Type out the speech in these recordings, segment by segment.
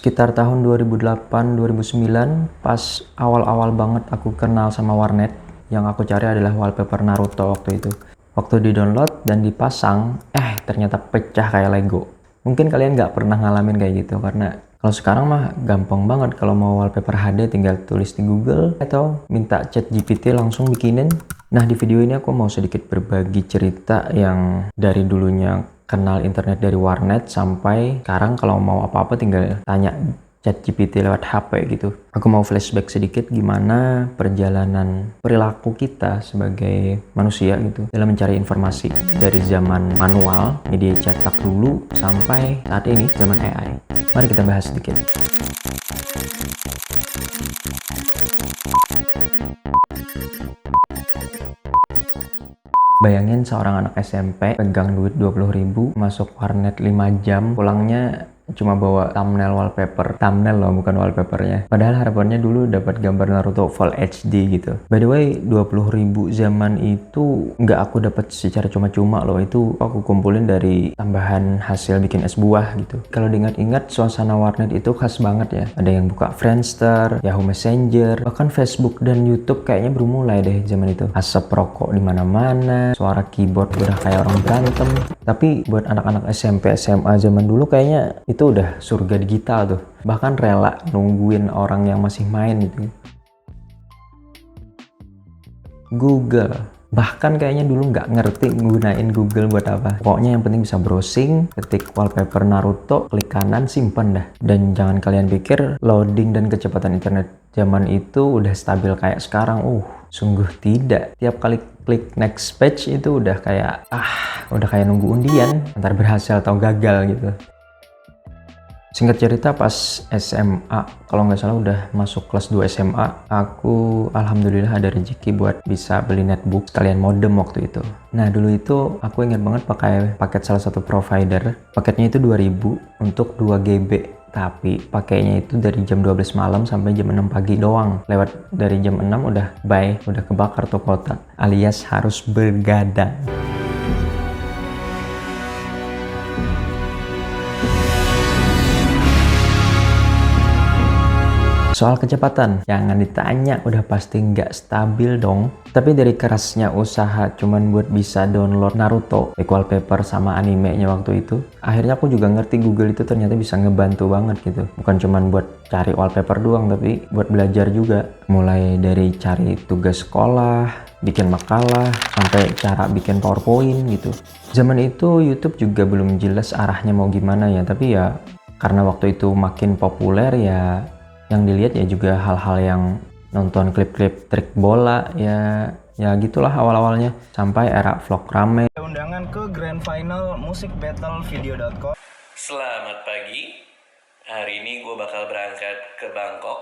sekitar tahun 2008-2009, pas awal-awal banget aku kenal sama warnet, yang aku cari adalah wallpaper Naruto waktu itu. Waktu di-download dan dipasang, ternyata pecah kayak Lego. Mungkin kalian nggak pernah ngalamin kayak gitu, karena kalau sekarang mah gampang banget. Kalau mau wallpaper HD tinggal tulis di Google atau minta ChatGPT langsung bikinin. Nah, di video ini aku mau sedikit berbagi cerita yang dari dulunya kenal internet dari warnet sampai sekarang kalau mau apa-apa tinggal tanya ChatGPT lewat HP gitu. Aku mau flashback sedikit gimana perjalanan perilaku kita sebagai manusia gitu dalam mencari informasi dari zaman manual, media cetak dulu sampai saat ini zaman AI. Mari kita bahas sedikit. Bayangin seorang anak SMP pegang duit 20.000, masuk warnet 5 jam, pulangnya cuma bawa thumbnail wallpaper. Thumbnail loh, bukan wallpapernya. Padahal harapannya dulu dapat gambar Naruto Full HD gitu. By the way, 20.000 zaman itu nggak aku dapat secara cuma-cuma loh. Itu aku kumpulin dari tambahan hasil bikin es buah gitu. Kalau diingat-ingat, suasana warnet itu khas banget ya. Ada yang buka Friendster, Yahoo Messenger, bahkan Facebook dan YouTube kayaknya baru mulai deh zaman itu. Asap rokok di mana-mana, suara keyboard udah kayak orang berantem. Tapi buat anak-anak SMP, SMA zaman dulu kayaknya itu udah surga digital tuh. Bahkan rela nungguin orang yang masih main gitu. Google. Bahkan kayaknya dulu nggak ngerti gunain Google buat apa. Pokoknya yang penting bisa browsing, ketik wallpaper Naruto, klik kanan, simpen dah. Dan jangan kalian pikir loading dan kecepatan internet zaman itu udah stabil kayak sekarang. Sungguh tidak. Tiap kali klik next page itu udah kayak nunggu undian, antar berhasil atau gagal gitu. Singkat cerita, pas SMA, kalau nggak salah udah masuk kelas 2 SMA, aku alhamdulillah ada rezeki buat bisa beli netbook sekalian modem waktu itu. Nah, dulu itu aku ingat banget pakai paket salah satu provider. Paketnya itu 2.000 untuk 2 GB. Tapi pakainya itu dari jam 12 malam sampai jam 6 pagi doang. Lewat dari jam 6 udah bye, udah kebakar tuh kuota. Alias harus bergadang. Soal kecepatan, jangan ditanya, udah pasti nggak stabil dong. Tapi dari kerasnya usaha cuman buat bisa download Naruto, wallpaper sama animenya waktu itu, akhirnya aku juga ngerti Google itu ternyata bisa ngebantu banget gitu. Bukan cuman buat cari wallpaper doang, tapi buat belajar juga. Mulai dari cari tugas sekolah, bikin makalah, sampai cara bikin PowerPoint gitu. Zaman itu YouTube juga belum jelas arahnya mau gimana ya, tapi ya karena waktu itu makin populer ya, yang dilihat ya juga hal-hal yang nonton klip-klip trik bola ya gitulah awal-awalnya, sampai era vlog rame. Undangan ke Grand Final Musik Battle Video.com. Selamat pagi. Hari ini gue bakal berangkat ke Bangkok.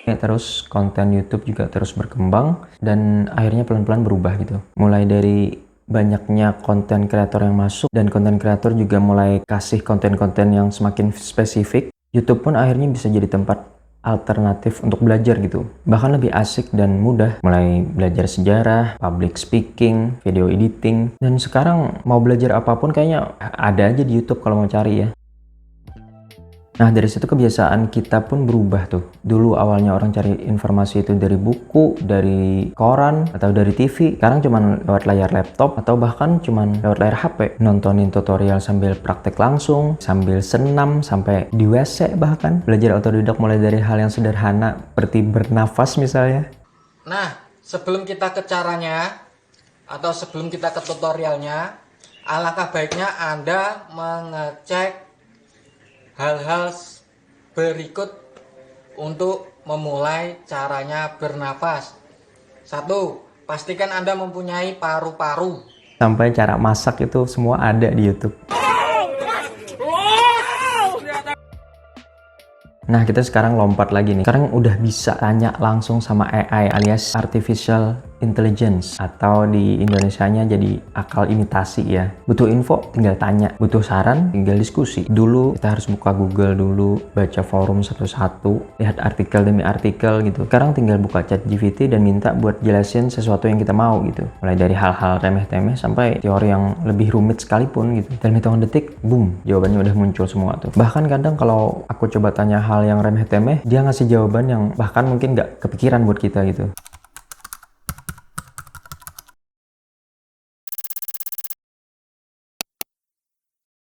Terus konten YouTube juga terus berkembang dan akhirnya pelan-pelan berubah gitu. Mulai dari banyaknya konten kreator yang masuk dan konten kreator juga mulai kasih konten-konten yang semakin spesifik. YouTube pun akhirnya bisa jadi tempat alternatif untuk belajar gitu. Bahkan lebih asik dan mudah. Mulai belajar sejarah, public speaking, video editing. Dan sekarang mau belajar apapun kayaknya ada aja di YouTube kalau mau cari ya. Nah, dari situ kebiasaan kita pun berubah tuh. Dulu awalnya orang cari informasi itu dari buku, dari koran, atau dari TV. Sekarang cuman lewat layar laptop atau bahkan cuman lewat layar HP. Nontonin tutorial sambil praktek langsung, sambil senam, sampai di WC bahkan. Belajar otodidak mulai dari hal yang sederhana seperti bernafas misalnya. Nah, sebelum kita ke caranya atau sebelum kita ke tutorialnya, alangkah baiknya Anda mengecek hal-hal berikut untuk memulai caranya bernafas. 1. Pastikan Anda mempunyai paru-paru. Sampai cara masak itu semua ada di YouTube. Nah, kita sekarang lompat lagi nih. Sekarang udah bisa tanya langsung sama AI alias Artificial intelligence, atau di Indonesianya jadi akal imitasi ya. Butuh info tinggal tanya, butuh saran tinggal diskusi. Dulu kita harus buka Google dulu, baca forum satu-satu, lihat artikel demi artikel gitu. Sekarang tinggal buka ChatGPT dan minta buat jelasin sesuatu yang kita mau gitu. Mulai dari hal-hal remeh-temeh sampai teori yang lebih rumit sekalipun gitu. Dalam hitungan detik, boom, jawabannya udah muncul semua tuh. Bahkan kadang kalau aku coba tanya hal yang remeh-temeh, dia ngasih jawaban yang bahkan mungkin nggak kepikiran buat kita gitu.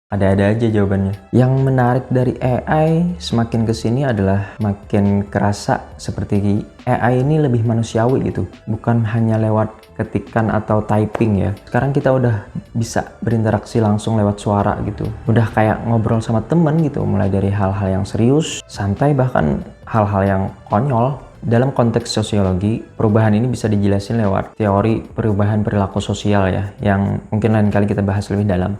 Ada-ada aja jawabannya. Yang menarik dari AI semakin kesini adalah makin kerasa seperti AI ini lebih manusiawi gitu. Bukan hanya lewat ketikan atau typing ya. Sekarang kita udah bisa berinteraksi langsung lewat suara gitu. Udah kayak ngobrol sama temen gitu. Mulai dari hal-hal yang serius, santai, bahkan hal-hal yang konyol. Dalam konteks sosiologi, perubahan ini bisa dijelasin lewat teori perubahan perilaku sosial ya, yang mungkin lain kali kita bahas lebih dalam.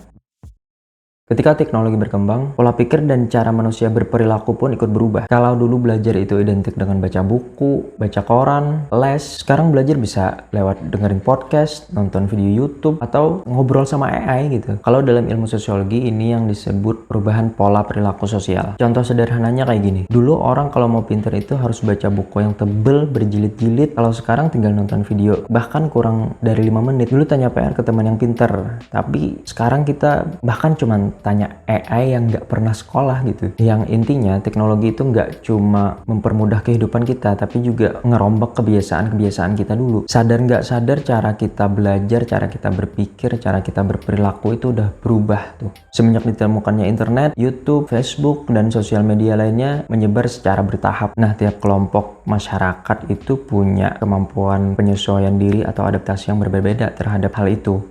Ketika teknologi berkembang, pola pikir dan cara manusia berperilaku pun ikut berubah. Kalau dulu belajar itu identik dengan baca buku, baca koran, les, sekarang belajar bisa lewat dengerin podcast, nonton video YouTube, atau ngobrol sama AI gitu. Kalau dalam ilmu sosiologi, ini yang disebut perubahan pola perilaku sosial. Contoh sederhananya kayak gini. Dulu orang kalau mau pinter itu harus baca buku yang tebel, berjilid-jilid. Kalau sekarang tinggal nonton video, bahkan kurang dari 5 menit. Dulu tanya PR ke teman yang pinter, tapi sekarang kita bahkan cuman tanya AI yang nggak pernah sekolah gitu. Yang intinya teknologi itu nggak cuma mempermudah kehidupan kita, tapi juga ngerombak kebiasaan-kebiasaan kita dulu. Sadar nggak sadar cara kita belajar, cara kita berpikir, cara kita berperilaku itu udah berubah tuh. Semenjak ditemukannya internet, YouTube, Facebook, dan sosial media lainnya menyebar secara bertahap. Nah, tiap kelompok masyarakat itu punya kemampuan penyesuaian diri atau adaptasi yang berbeda terhadap hal itu.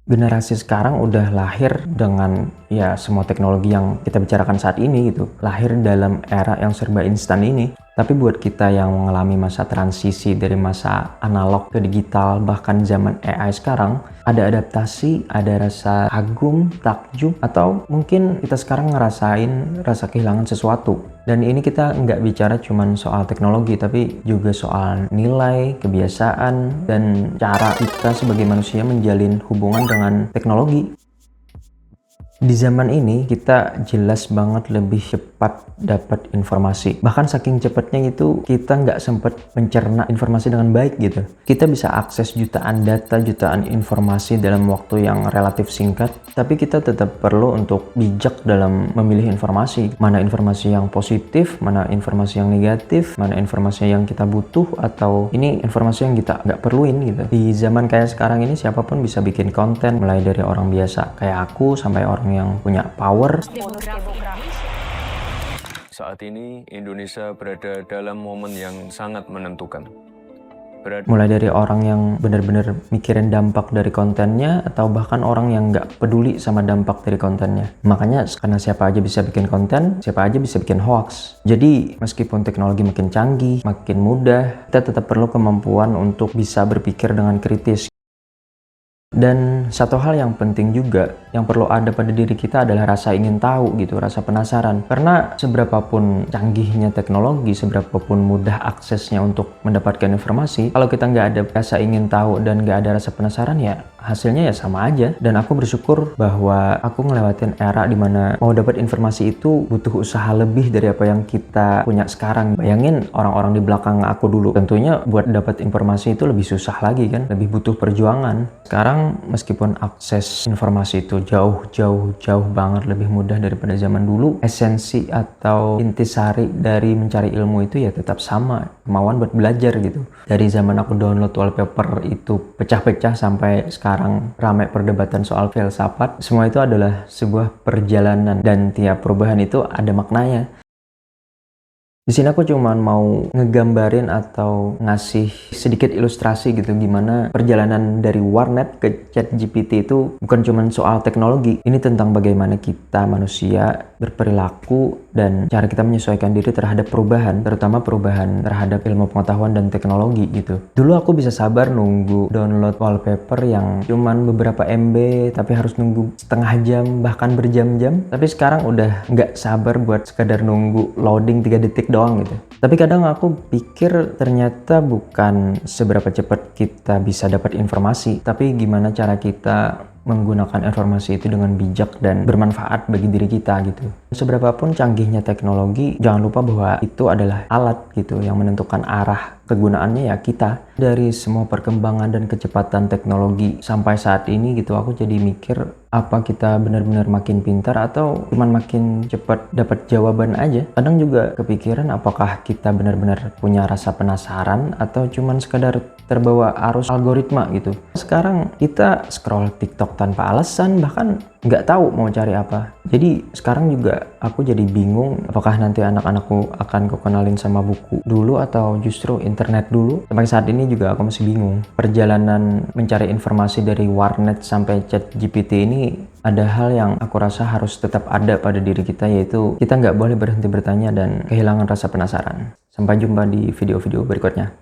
Generasi sekarang udah lahir dengan ya semua teknologi yang kita bicarakan saat ini gitu. Lahir dalam era yang serba instan ini. Tapi buat kita yang mengalami masa transisi dari masa analog ke digital, bahkan zaman AI sekarang, ada adaptasi, ada rasa kagum, takjub, atau mungkin kita sekarang ngerasain rasa kehilangan sesuatu. Dan ini kita nggak bicara cuman soal teknologi, tapi juga soal nilai, kebiasaan, dan cara kita sebagai manusia menjalin hubungan dengan teknologi. Di zaman ini kita jelas banget lebih cepat dapat informasi. Bahkan saking cepatnya itu kita nggak sempat mencerna informasi dengan baik gitu. Kita bisa akses jutaan data, jutaan informasi dalam waktu yang relatif singkat. Tapi kita tetap perlu untuk bijak dalam memilih informasi. Mana informasi yang positif, mana informasi yang negatif, mana informasi yang kita butuh, atau ini informasi yang kita nggak perluin gitu. Di zaman kayak sekarang ini siapapun bisa bikin konten, mulai dari orang biasa kayak aku sampai orang yang punya power. Saat ini Indonesia berada dalam momen yang sangat menentukan. Mulai dari orang yang benar-benar mikirin dampak dari kontennya, atau bahkan orang yang nggak peduli sama dampak dari kontennya. Makanya karena siapa aja bisa bikin konten, siapa aja bisa bikin hoax. Jadi meskipun teknologi makin canggih, makin mudah, kita tetap perlu kemampuan untuk bisa berpikir dengan kritis. Dan satu hal yang penting juga yang perlu ada pada diri kita adalah rasa ingin tahu gitu, rasa penasaran. Karena seberapapun canggihnya teknologi, seberapapun mudah aksesnya untuk mendapatkan informasi, kalau kita nggak ada rasa ingin tahu dan nggak ada rasa penasaran, ya hasilnya ya sama aja. Dan aku bersyukur bahwa aku ngelewatin era dimana mau dapat informasi itu butuh usaha lebih dari apa yang kita punya sekarang. Bayangin orang-orang di belakang aku dulu, tentunya buat dapat informasi itu lebih susah lagi kan, lebih butuh perjuangan. Sekarang meskipun akses informasi itu jauh banget lebih mudah daripada zaman dulu, esensi atau intisari dari mencari ilmu itu ya tetap sama, kemauan buat belajar gitu. Dari zaman aku download wallpaper itu pecah-pecah sampai sekarang ramai perdebatan soal filsafat, semua itu adalah sebuah perjalanan dan tiap perubahan itu ada maknanya. Di sini aku cuma mau ngegambarin atau ngasih sedikit ilustrasi gitu gimana perjalanan dari warnet ke ChatGPT itu bukan cuma soal teknologi. Ini tentang bagaimana kita manusia berperilaku dan cara kita menyesuaikan diri terhadap perubahan, terutama perubahan terhadap ilmu pengetahuan dan teknologi gitu. Dulu aku bisa sabar nunggu download wallpaper yang cuman beberapa MB tapi harus nunggu setengah jam bahkan berjam-jam. Tapi sekarang udah nggak sabar buat sekadar nunggu loading 3 detik doang gitu. Tapi kadang aku pikir ternyata bukan seberapa cepat kita bisa dapat informasi, tapi gimana cara kita menggunakan informasi itu dengan bijak dan bermanfaat bagi diri kita gitu. Seberapapun canggihnya teknologi, jangan lupa bahwa itu adalah alat gitu yang menentukan arah kegunaannya ya kita. Dari semua perkembangan dan kecepatan teknologi sampai saat ini gitu, aku jadi mikir apa kita benar-benar makin pintar atau cuman makin cepat dapat jawaban aja. Kadang juga kepikiran apakah kita benar-benar punya rasa penasaran atau cuman sekadar terbawa arus algoritma gitu. Sekarang kita scroll TikTok tanpa alasan, bahkan nggak tahu mau cari apa. Jadi sekarang juga aku jadi bingung apakah nanti anak-anakku akan kukenalin sama buku dulu atau justru internet dulu. Sampai saat ini juga aku masih bingung. Perjalanan mencari informasi dari warnet sampai ChatGPT ini ada hal yang aku rasa harus tetap ada pada diri kita, yaitu kita nggak boleh berhenti bertanya dan kehilangan rasa penasaran. Sampai jumpa di video-video berikutnya.